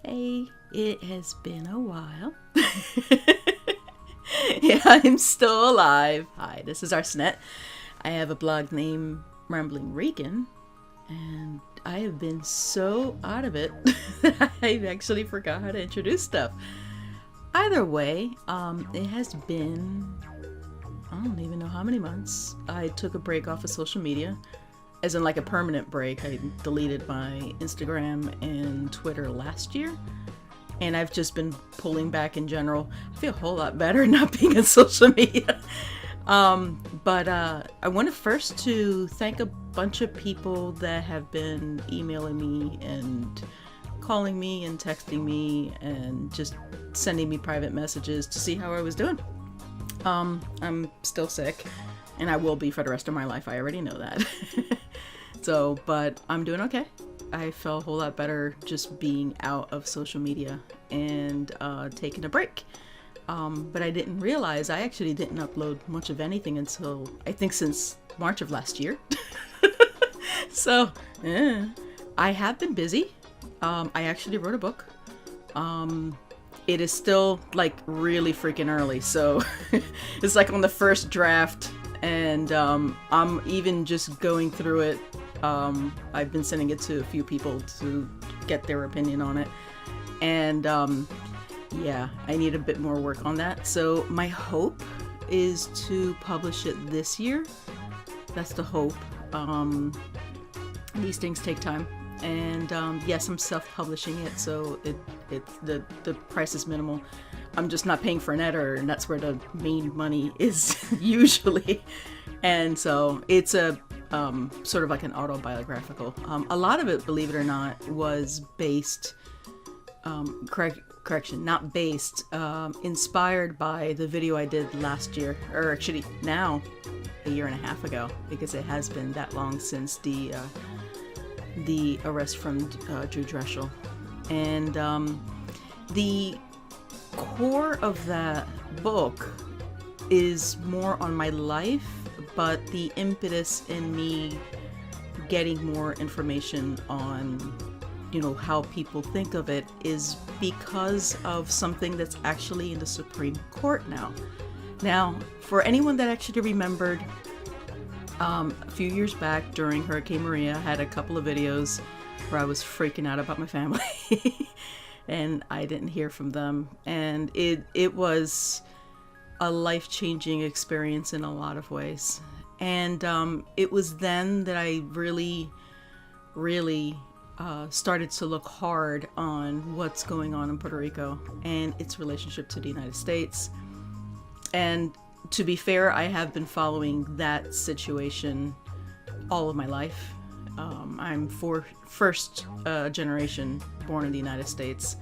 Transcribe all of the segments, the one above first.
Hey, it has been a while. Yeah, I'm still alive. Hi, this is Arsenet. I have a blog named Rambling Regan, and I have been so out of it that I actually forgot how to introduce stuff. Either way, it has been, I don't even know how many months. I took a break off of social media, as in like a permanent break. I deleted my Instagram and Twitter last year, and I've just been pulling back in general. I feel a whole lot better not being on social media. But I want to first to thank a bunch of people that have been emailing me and calling me and texting me and just sending me private messages to see how I was doing. I'm still sick, and I will be for the rest of my life. I already know that. So, but I'm doing okay. I felt a whole lot better just being out of social media and taking a break. But I didn't realize I actually didn't upload much of anything until, I think, since March of last year. So, I have been busy. I actually wrote a book. It is still like really freaking early, so it's like on the first draft, and I'm even just going through it. I've been sending it to a few people to get their opinion on it, and yeah, I need a bit more work on that. So my hope is to publish it this year. That's the hope. These things take time, and yes, I'm self-publishing it, so the price is minimal. I'm just not paying for an editor, and that's where the main money is usually. And so it's a sort of like an autobiographical. A lot of it, believe it or not, was based, not based, inspired by the video I did last year, or actually now a year and a half ago, because it has been that long since the arrest from Drew Drechsel. And the core of that book is more on my life, but the impetus in me getting more information on, how people think of it is because of something that's actually in the Supreme Court now. Now, for anyone that actually remembered, a few years back during Hurricane Maria, I had a couple of videos where I was freaking out about my family and I didn't hear from them. And it was a life-changing experience in a lot of ways. And it was then that I really started to look hard on what's going on in Puerto Rico and its relationship to the United States. And to be fair, I have been following that situation all of my life. I'm first generation born in the United States.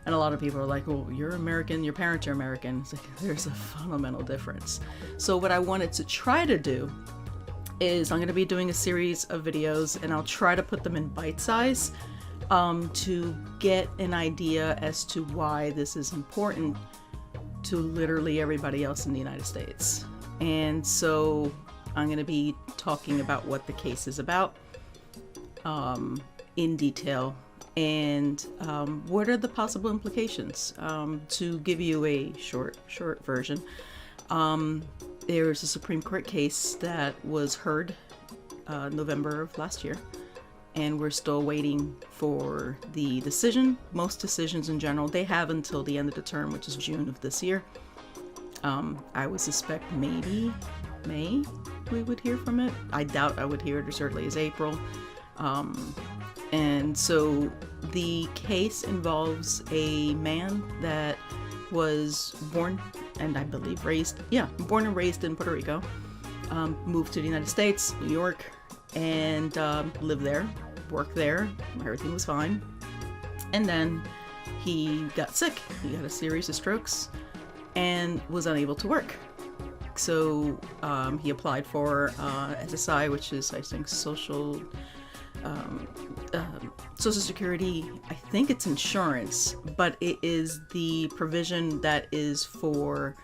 And a lot of people are like, well, you're American, your parents are American. It's like, there's a fundamental difference. So what I wanted to try to do is I'm going to be doing a series of videos, and I'll try to put them in bite size to get an idea as to why this is important to literally everybody else in the United States. And so I'm going to be talking about what the case is about in detail, and what are the possible implications. To give you a short version, there's a Supreme Court case that was heard November of last year, and we're still waiting for the decision. Most decisions in general, they have until the end of the term, which is June of this year. I would suspect maybe May we would hear from it. I doubt I would hear it as early as April. And so the case involves a man that was born and I believe born and raised in Puerto Rico, moved to the United States, New York, and lived there, worked there. Everything was fine. And then he got sick. He had a series of strokes and was unable to work. So he applied for SSI, which is, I think, Social Security. I think it's insurance, but it is the provision that is for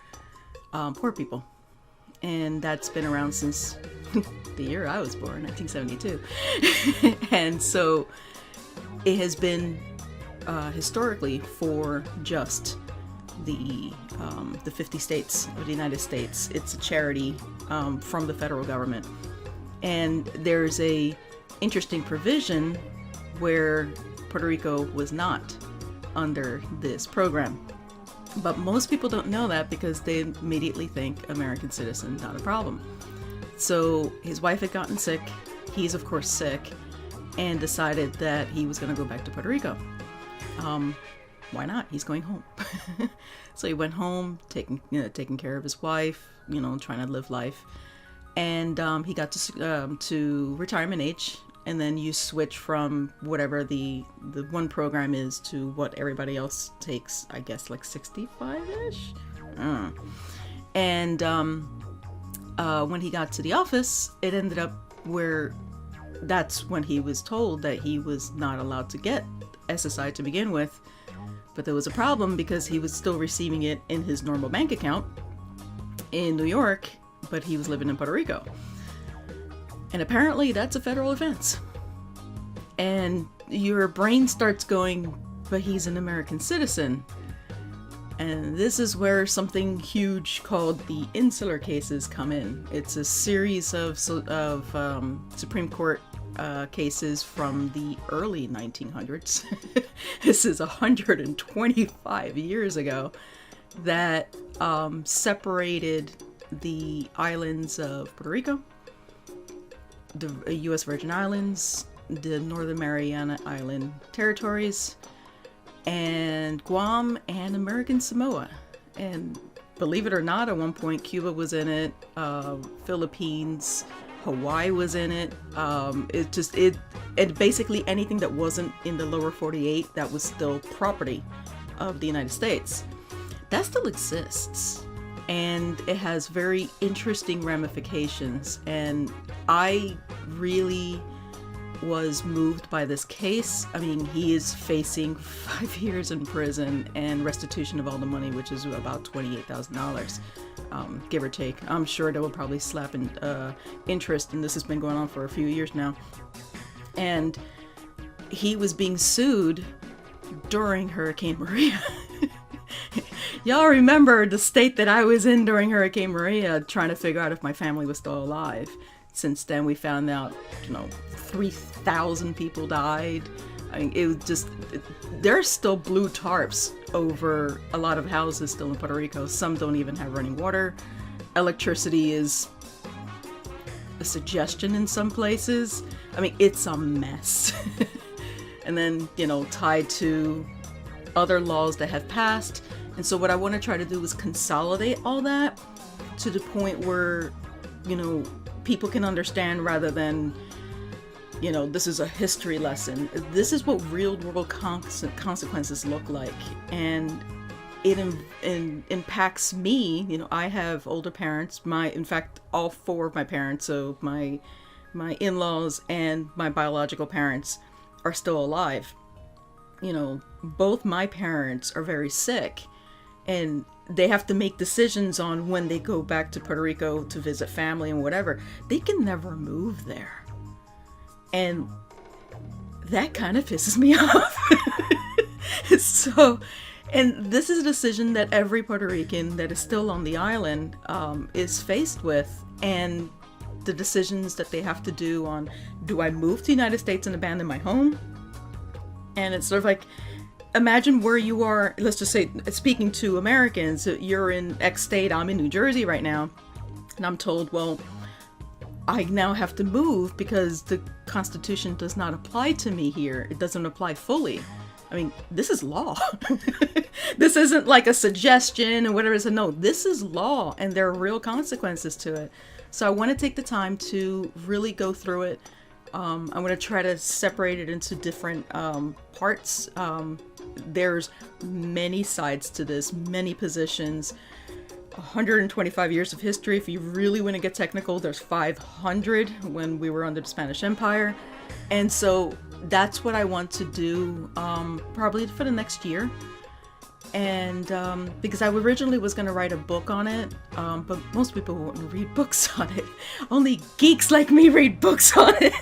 poor people. And that's been around since the year I was born, 1972. And so it has been historically for just the 50 states of the United States. It's a charity from the federal government, and there's a interesting provision where Puerto Rico was not under this program. But most people don't know that because they immediately think American citizen, not a problem. So his wife had gotten sick. He's of course sick, and decided that he was going to go back to Puerto Rico. Why not? He's going home. So he went home, taking care of his wife, trying to live life. And he got to retirement age, and then you switch from whatever the one program is to what everybody else takes, I guess like 65-ish. And when he got to the office, it ended up where that's when he was told that he was not allowed to get SSI to begin with. But there was a problem because he was still receiving it in his normal bank account in New York, but he was living in Puerto Rico. And apparently that's a federal offense. And your brain starts going, but he's an American citizen. And this is where something huge called the Insular cases come in. It's a series of Supreme Court cases from the early 1900s. This is 125 years ago that separated the islands of Puerto Rico, the U.S. Virgin Islands, the Northern Mariana Island territories, and Guam and American Samoa. And believe it or not, at one point Cuba was in it, Philippines, Hawaii was in it. It basically anything that wasn't in the lower 48 that was still property of the United States. That still exists, and it has very interesting ramifications. And I really was moved by this case. I mean, he is facing 5 years in prison and restitution of all the money, which is about $28,000, give or take. I'm sure they will probably slap in interest, and this has been going on for a few years now. And he was being sued during Hurricane Maria. Y'all remember the state that I was in during Hurricane Maria, trying to figure out if my family was still alive. Since then, we found out, 3,000 people died. I mean, it was just, there's still blue tarps over a lot of houses still in Puerto Rico. Some don't even have running water. Electricity is a suggestion in some places. I mean, it's a mess. And then, tied to other laws that have passed. And so what I want to try to do is consolidate all that to the point where, people can understand, rather than, this is a history lesson. This is what real world consequences look like. And it impacts me. I have older parents. In fact, all four of my parents, so my in-laws and my biological parents are still alive. Both my parents are very sick, and they have to make decisions on when they go back to Puerto Rico to visit family and whatever. They can never move there. And that kind of pisses me off. So, and this is a decision that every Puerto Rican that is still on the island is faced with. And the decisions that they have to do on, do I move to the United States and abandon my home? And it's sort of like, imagine where you are, let's just say, speaking to Americans, you're in X state, I'm in New Jersey right now, and I'm told, well, I now have to move because the Constitution does not apply to me here. It doesn't apply fully. I mean, this is law. This isn't like a suggestion or whatever. No, this is law, and there are real consequences to it. So I want to take the time to really go through it. I'm going to try to separate it into different parts. There's many sides to this, many positions, 125 years of history. If you really want to get technical, there's 500 when we were under the Spanish Empire. And so that's what I want to do probably for the next year. And because I originally was going to write a book on it, but most people wouldn't read books on it. Only geeks like me read books on it.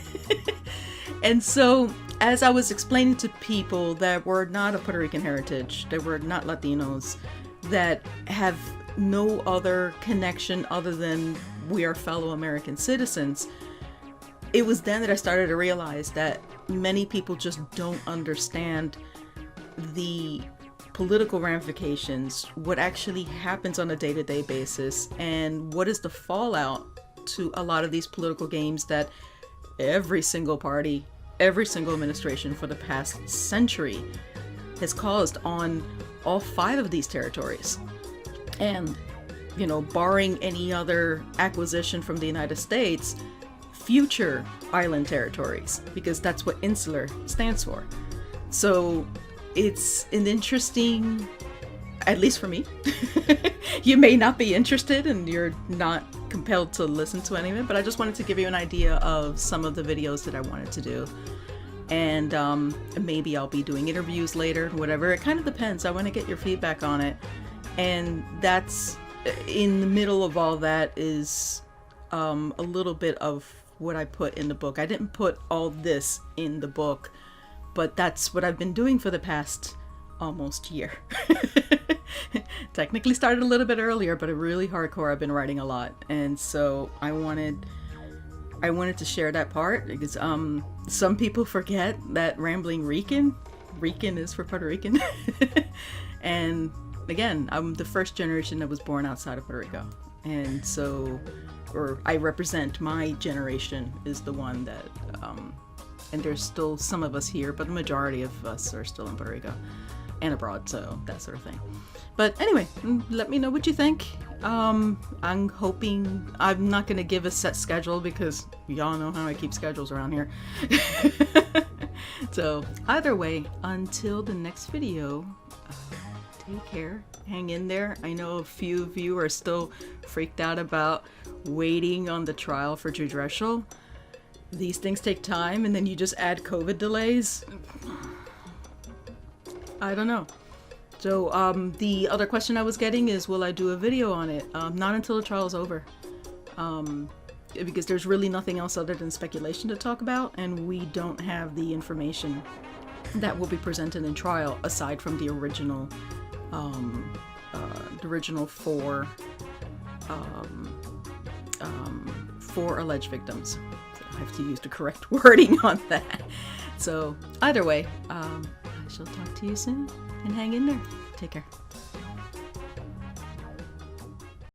And so as I was explaining to people that were not of Puerto Rican heritage, that were not Latinos, that have no other connection other than we are fellow American citizens, it was then that I started to realize that many people just don't understand the political ramifications, what actually happens on a day-to-day basis, and what is the fallout to a lot of these political games that every single party, every single administration for the past century has caused on all 5 of these territories. And, you know, barring any other acquisition from the United States, future island territories, because that's what insular stands for. So it's an interesting, at least for me, you may not be interested and you're not compelled to listen to any of it, but I just wanted to give you an idea of some of the videos that I wanted to do. And maybe I'll be doing interviews later, whatever. It kind of depends. I want to get your feedback on it. And that's, in the middle of all that is a little bit of what I put in the book. I didn't put all this in the book, but that's what I've been doing for the past almost year. Technically started a little bit earlier, but really hardcore. I've been writing a lot, and so I wanted to share that part because some people forget that Rambling Rican is for Puerto Rican. And again, I'm the first generation that was born outside of Puerto Rico, and so, or I represent my generation is the one that and there's still some of us here, but the majority of us are still in Puerto Rico and abroad, so that sort of thing. But anyway, let me know what you think. I'm hoping, I'm not going to give a set schedule because y'all know how I keep schedules around here. So either way, until the next video, take care, hang in there. I know a few of you are still freaked out about waiting on the trial for Jude Reschel. These things take time, and then you just add COVID delays. I don't know. So the other question I was getting is, will I do a video on it? Not until the trial is over. Because there's really nothing else other than speculation to talk about, and we don't have the information that will be presented in trial aside from the original four alleged victims. So I have to use the correct wording on that. So either way, I shall talk to you soon, and hang in there. Take care.